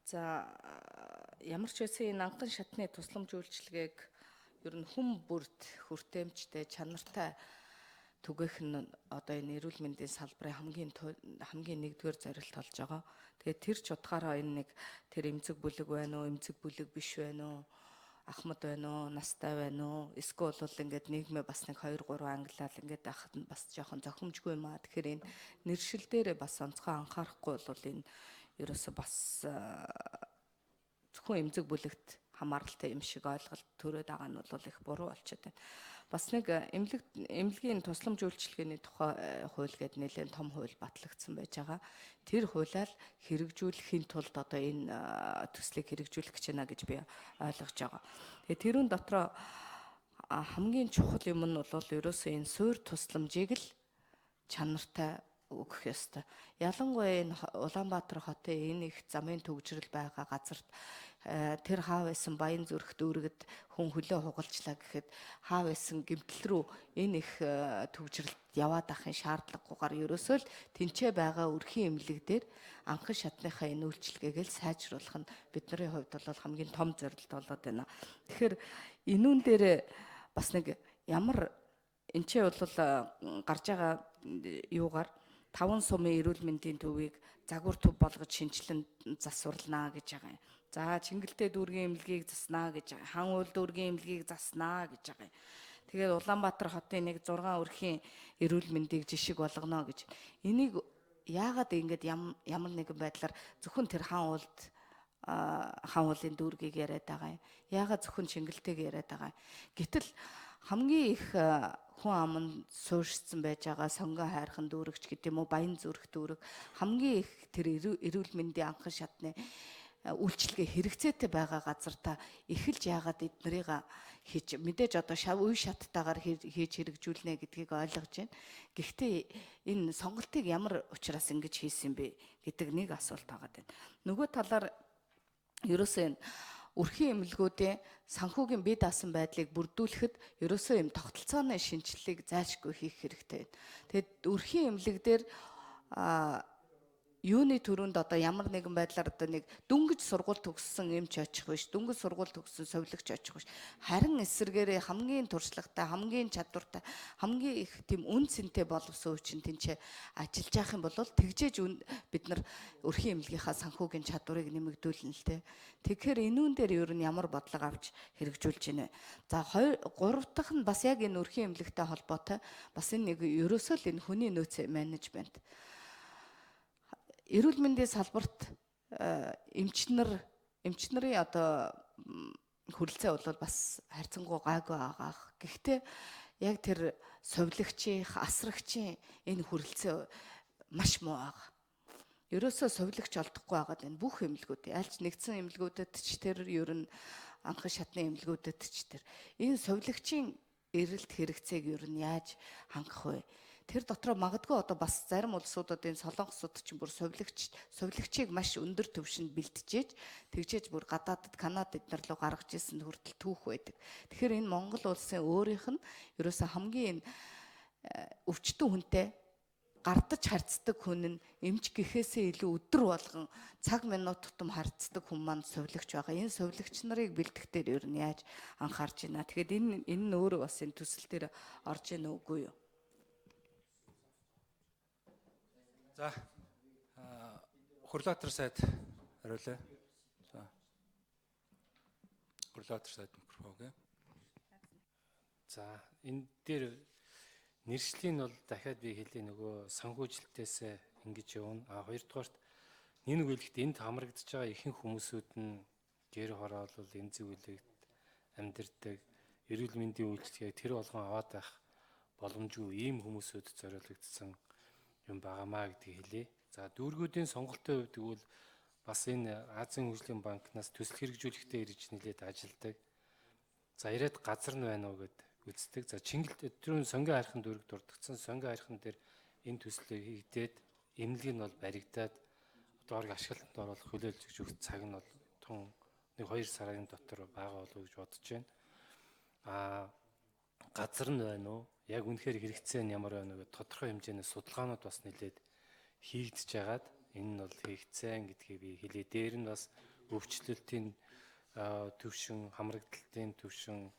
За ямар ч байсан энэ анхан шатны тусламж үйлчилгээг ер нь хүм бүрт хүртээмжтэй чанартай түгээх нь одоо энэ эрүүл мэндийн салбарын хамгийн нэгдүгээр зорилт болж байгаа. Тэгээд тэр ч утгаараа энэ нэг тэр эмзэг бүлэг байна уу, эмзэг бүлэг биш байна уу, ахмад байна уу, настай байна уу, эсвэл бол ингээд нийгмээ бас нэг 2 3 англиал ингээд байхад нь бас жоохон зохимжгүй юм аа. Тэгэхээр энэ нэршил дээрээ бас онцгой анхаарахгүй бол энэ ерөөсө бас зөвхөн эмзэг бүлэгт хамааралтай юм шиг ойлголт төрөөд байгаа нь бол их буруу болчиход байна. Бас нэг эмнэлгийн тусламж үйлчилгээний тухай хууль гэдэг нэлээд том хууль батлагдсан байж байгаа. Тэр хуулиар хэрэгжүүлэхийн тулд одоо энэ төслийг хэрэгжүүлэх гэж байна гэж би ойлгож байгаа. Тэгээ тэрүүн дотроо хамгийн чухал юм нь бол ерөөсөө энэ суурь тусламжийг л чанартай өгөх ёстой. Ялангуяа энэ Улаанбаатар хотын энэ их замын төвжирэл байгаа газарт тэр хаа байсан Баян зүрх дүүргэд хүн хөлөө хугалчлаа гэхэд хаа байсан гэмтэл рүү энэ их төвжирэлд яваад ахын шаардлагагүйгээр ерөөсөө л тэнцээ байгаа өрхийн эмнэлэг дээр анхан шатныхаа энэ үйлчилгээг л сайжруулах нь бидний хувьд бол хамгийн том зорилт болоод байна. Тэгэхээр энүүн дээр бас нэг ямар энэ ч бол гарч байгаа юугаар 5 сумын эрүүл мэндийн төвийг загвар төв болгож шинжилэн засварлана гэж байгаа юм. За Чингэлтэй дүүргийн эмнэлгийг заснаа гэж байгаа. Хан уул дүүргийн эмнэлгийг заснаа гэж байгаа юм. Тэгээд Улаанбаатар хотын нэг 6 өрхийн эрүүл мэндийг жишг болгоно гэж. Энийг яагаад ингэж ямар нэгэн байдлаар зөвхөн тэр хан уулын дүүргийг яриад байгаа юм. Яагаад зөвхөн Чингэлтэйг яриад байгаа юм. Гэтэл хамгийн их хүн аманд суурьшсан байж байгаа сонгон хайрхан дүүрэгч гэдэг юм уу, Баян зүрх дүүрэг хамгийн их тэр эрүүл мэндийн анхан шатны үйлчилгээ хэрэгцээтэй байгаа газар та эхэлж яагаад эднэрийг хийж мэдээж одоо үе шаттайгаар хийж хэрэгжүүлнэ гэдгийг ойлгож байна. Гэхдээ энэ сонголтыг ямар учраас ингэж хийсэн бэ гэдэг нэг асуулт байгаа юм. Нөгөө талаар ерөөсөө энэ өрхийн эмнэлгүүдийн санхүүгийн бие даасан байдлыг бүрдүүлэхэд ерөөсөө юм тогтолцооны шинжилгээг зайлшгүй хийх хэрэгтэй байна. Тэгэд өрхийн эмнэлэг дээр юуны төрөнд одоо ямар нэгэн байдлаар одоо нэг дүнгиж сургууль төгссөн эмч очих биш, дүнгиж сургууль төгссөн совилогч очих биш. Харин эсэргээрээ хамгийн туршлагатай, хамгийн чадвартай, хамгийн их тийм үн цэнтэй боловсон хүчин тэнцээ ажиллаж явах юм бол тэгжээж бид нар өрхийн эмнэлгийнхаа санхүүгийн чадварыг нэмэгдүүлнэ л дээ. Тэгэхээр энүүн дээр ер нь ямар бодлого авч хэрэгжүүлж байна вэ? За 3 дахь нь бас яг энэ өрхийн эмнэлэгтэй холбоотой бас энэ нэг ерөөсөө л энэ хүний нөөц менежмент. Эрүүл мэндийн салбарт эмчнэрийн одоо хүрэлцээ бол бас харьцангуй гайгүй байгаа. Гэхдээ яг тэр совилогчийн, асрагчийн энэ хүрэлцээ маш муу байгаа. Ерөөсөө совилогч олдохгүй байгаад энэ бүх эмнэлгүүд, альч нэгдсэн эмнэлгүүдэд ч тэр ер нь анхан шатны эмнэлгүүдэд ч тэр энэ совилогчийн эрэлт хэрэгцээг ер нь яаж хангах вэ? Тэр дотроо магадгүй одоо бас зарим улсуудад энэ Солонгосууд чинь бүр совилогчийг маш өндөр түвшинд бэлтжээж тэгжээж бүр гадаадд Канадад эднэр рүү гаргаж ирсэн хүртэл түүх байдаг. Тэгэхээр энэ Монгол улсын өөрийнх нь ерөөсөө хамгийн өвчтөн хүнтэй гардаж харьцдаг хүн нь эмч гэхээсээ илүү өдөр болгон цаг минут тутам харьцдаг хүн маань совилогч байгаа. Энэ совилогч нарыг бэлтгэх дээр ер нь яаж анхаарч байна. Тэгэхээр энэ нь өөрөө бас энэ төсөл дээр орж ийн үгүй юу? За Хурлаатар сайд хариулъя. За Хурлаатар сайд микрофон. За энэ дээр нэршлийн бол дахиад би хэлээ нөгөө санхүүжилтээс ингэж явна. Хоёрдугаарт нэг үлэгт энд хамрагдж байгаа ихэнх хүмүүсүүд нь гэр хороо бол эмзэг үлэгт амьдардаг эрүүл мэндийн үйлчлэгийг тэр болгон аваад байх боломжгүй ийм хүмүүсүүд зориулагдсан юм байгаамаа гэдгийг хэлье. За дүүргүүдийн сонголтын хувьд тэгвэл бас энэ Азийн хөгжлийн банкнаас төсөл хэрэгжүүлэхдээ ирж нэлээд ажилдаг. За ирээд газар нь байна уу гэд үздэг. За Чингэлт түрүүн сонгон хайрхан дүүрэг дурдгдсан сонгон хайрхан дээр энэ төслийг хийгдээд эмнэлэг нь бол баригдаад одоорг ашиглалтанд оруулах хөлөөлж өгч өгөх цаг нь бол тун 1-2 сарын дотор байгаа болов уу гэж бодож байна. Газар нь байна уу? Яг үнэхээр хэрэгцээ нь ямар байна вэ гэдэг тодорхой хэмжээний судалгаанууд бас нэлээд хийгдэж байгаад энэ нь бол хэрэгцээ гэдгийг би хэлээ. Дээр нь бас өвчлөлтийн төвшин, хамрагдалтын төвшин,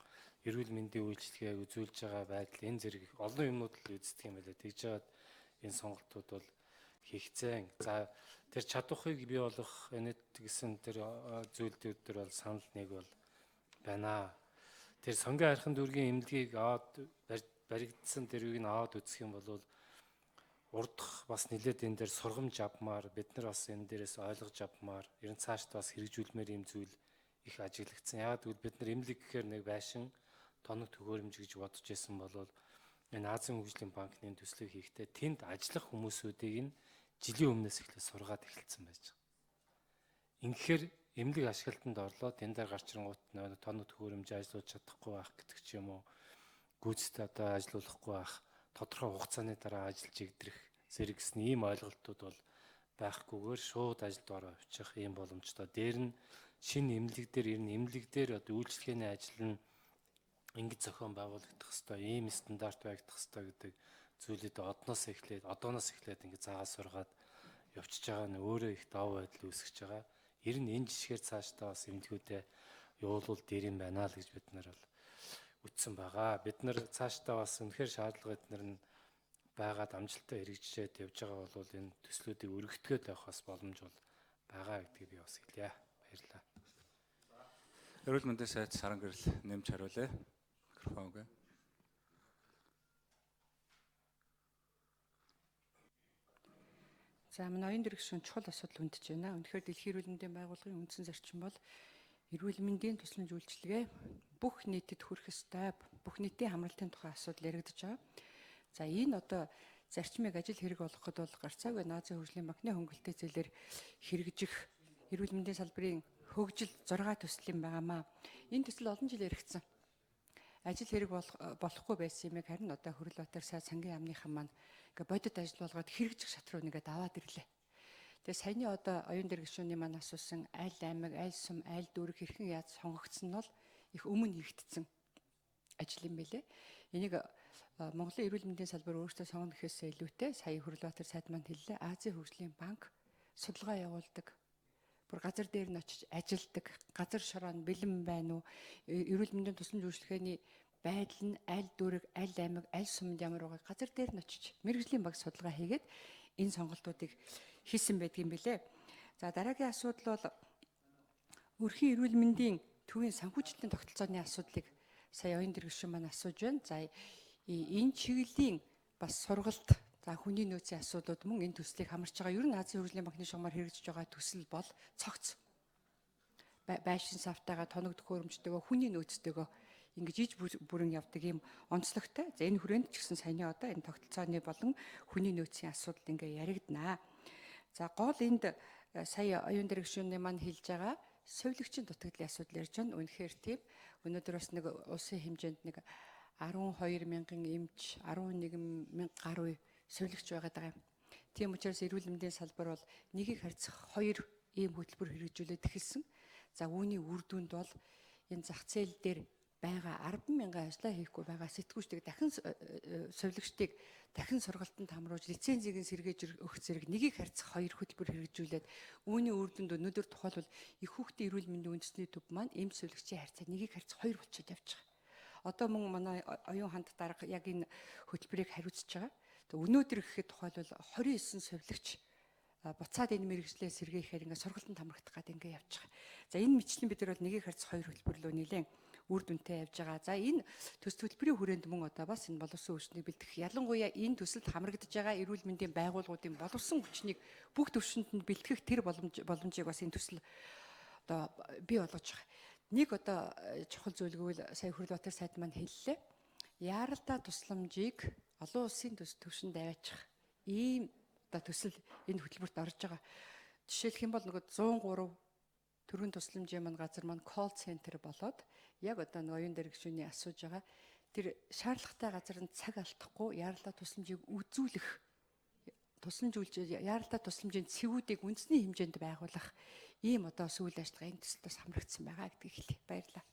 эрүүл мэндийн үйлчилгээг үзүүлж байгаа байдал энэ зэрэг олон юмнууд л үздэг юм байна. Тэгж жаад энэ сонголтууд бол хийгцэн. За тэр чадварыг бий болгох гэсэн тэр зүйлүүд төр бол санал нэг бол байна. Тэр сонгийн архын дүүргийн эмнэлгийг аваад баригдсан тэрийг нь аваад үзэх юм бол урдах бас нэлээд энэ дээр сургамж авмаар бид нар бас энэ дээрээс ойлгож авмаар ер нь цаашд бас хэрэгжүүлмээр юм зүйл их ажиглагдсан. Яагаад гэвэл бид нар эмнэлэг гэхээр нэг байшин тоног төгөөрөмж гэж бодож байсан бол энэ Азийн хөгжлийн банкны төслийг хийхдээ тэнд ажиллах хүмүүсүүдийг нь жилийн өмнөөс эхлээд сургаад эхэлсэн байж байгаа. Ингэхээр эмнэлэг ашиглалтанд орлоо тэн дээр гарч ирэнгуут тоног төгөөрөмж ажиллуулж чадахгүй байх гэдэг ч юм уу, гүйцэд одоо ажиллуулахгүй байх, тодорхой хугацааны дараа ажиллаж игдрэх зэрэг гэсэн ийм ойлголтууд бол байхгүйгээр шууд ажилд ороо авчих ийм боломжтой. Дээр нь шинэ эмнэлэг дээр ер нь эмнэлэг дээр одоо үйлчлэгээний ажил нь ингэж зохион байгуулагдах хэвээр ийм стандарт байгдах хэвээр гэдэг зүйлүүд одооноос эхлээд ингэ заагаа сургаад явчихж байгаа нь өөрөө их даваа байдал үүсгэж байгаа. Ер нь энэ жишгээр цаашдаа бас эмнэлгүүдэд явуулвал дээр юм байна л гэж бид нар бол үтсэн байгаа. Бид нар цаашдаа бас үнэхээр шаардлага эднэр нь байгаад амжилттай хэрэгжижээд явж байгаа бол энэ төслүүдийг өргөтгөөд явах бас боломж бол байгаа гэдгийг би бас хэлье. Баярлалаа. Эрүүл мэндийн сайд Саран Гэрэл нэмж хариулъя. Микрофон өгье. За манай оюун дэргэшин чухал асуудал хүндэж байна. Үнэхээр дэлхийн эрүүл мэндийн байгууллагын үндсэн зарчим бол эрүүл мэндийн тусламж үйлчилгээ бүх нийтэд хүрэх ёстой, бүх нийтийн хамралтын тухай асуудал яригдж байгаа. За энэ одоо зарчмыг ажил хэрэг болгоход бол гарцаагүй Азийн хөгжлийн банкны хөнгөлөлтэй зээлээр хэрэгжих эрүүл мэндийн салбарын хөгжил 6 төсөл юм байнамаа. Энэ төсөл олон жил яригдсан. Ажил хэрэг болохгүй байсан юмыг харин одоо Хөрлөбаатар сайд сангийн яамныхан маань ингээ бодит ажил болгоод хэрэгжих шат руу нэгээд аваад ирлээ. Тэгээ саяны одоо оюун дэргэшүүний маань асуусан аль аймаг, аль сум, аль дүүрэг хэрхэн яаж сонгогдсон нь бол их өмнө хийгдсэн ажил юм байлээ. Энийг Монголын эрүүл мэндийн салбар өөрөөсөө сонгоно гэхээсээ илүүтэй сая Хөрлөбаатар сайд маань хэллээ. Азийн хөгжлийн банк судалгаа явуулдаг. Бүр газар дээр нь очиж ажилдаг, газар шороо нь бэлэн байна уу? Эрүүл мэндийн тусламж үйлчилгээний байдал нь аль дүүрэг, аль аймаг, аль сумд ямар байгаа газар дээр нь очиж мэргэжлийн баг судалгаа хийгээд энэ сонголтуудыг хийсэн байдгийн билээ. За дараагийн асуудал бол өрхийн эрүүл мэндийн төвийн санхүүжилтийн тогтолцооны асуудлыг сая оюун дэргэшин маань асууж байна. За энэ чиглэлийн бас сургалт, за хүний нөөцийн асуудлууд мөн энэ төслийг хамарч байгаа. Ер нь Азийн хөгжлийн банкны шугамар хэрэгжиж байгаа төсөл бол цогц. Байшин савтайгаа тоног төхөөрөмжтэйгөө хүний нөөцтэйгөө ингэж иж бүрэн явдаг юм онцлогтой. За энэ хүрээнд ч гэсэн саяны одоо энэ тогтолцооны болон хүний нөөцийн асуудал ингээ яригдана. За гол энд сая оюун дэргэшүүний маань хэлж байгаа совилогчийн дутагдлын асуудал ярьж байна. Үнэхээр тийм. Өнөөдөр бас нэг улсын хэмжээнд нэг 12 мянган эмч, 11 мянга гаруй совилогч байгаа юм. Тийм учраас эрүүл мэндийн салбар бол нэгийг харьцах 2 ийм хөтөлбөр хэрэгжүүлээд эхэлсэн. За үүний үр дүнд бол энэ зах зээл дээр байгаа 10 мянган ажлаа хийхгүй байгаа сэтгүүлчдийг дахин совилогчдыг дахин сургалтанд хамруулж лицензийг нь сэргээж өгөх зэрэг нэгийг харьцах 2 хөтөлбөр хэрэгжүүлээд үүний үр дүнд өнөөдөр тухайлбал их хүүхдийн эрүүл мэндийн үндэсний төв маань эмч совилогчийн харьцаа нэгийг харьцах 2 болчиход явж байгаа. Одоо мөн манай оюун ханд дарга яг энэ хөтөлбөрийг хариуцж байгаа. Өнөөдөр гэхэд тухайлбал 29 совилогч буцаад энэ мэрэгжлээ сэргээхээр ингээд сургалтанд хамрагдах гэдэг ингээд явж байгаа. За энэ мэтчлэн бид нар бол нэгийг харьцах 2 хөтөлбөрлөө нэлээд үр дүнтэй явж байгаа. За энэ төс хөтөлбөрийн хүрээнд мөн одоо бас энэ боловсон хүчнийг бэлтгэх, ялангуяа энэ төсөлд хамрагдж байгаа эрүүл мэндийн байгууллагуудын боловсон хүчнийг бүх төвшөнд нь бэлтгэх тэр боломжийг бас энэ төсөл одоо бий болгож байгаа. Нэг одоо чухал зүйл гэвэл сая Хөрлөбаатар сайд маань хэллээ. Яаралтай тусламжийг олон улсын төвшөнд аваачих ийм одоо төсөл энэ хөтөлбөрт орж байгаа. Жишээлх юм бол нөгөө 103 төрийн тусламжийн маань газар маань колл центр болоод яг одоо нөгөө оюун дэргэшүүний асууж байгаа тэр шаардлагатай газар нь цаг алдахгүй яаралтай тусламжийг үзүүлэх яаралтай тусламжийн цэвүүдийг үндэсний хэмжээнд байгуулах ийм одоо сүүл ажиллагаа энэ төсөлтөөс хамрагдсан байгаа гэдгийг хэлье. Баярлалаа.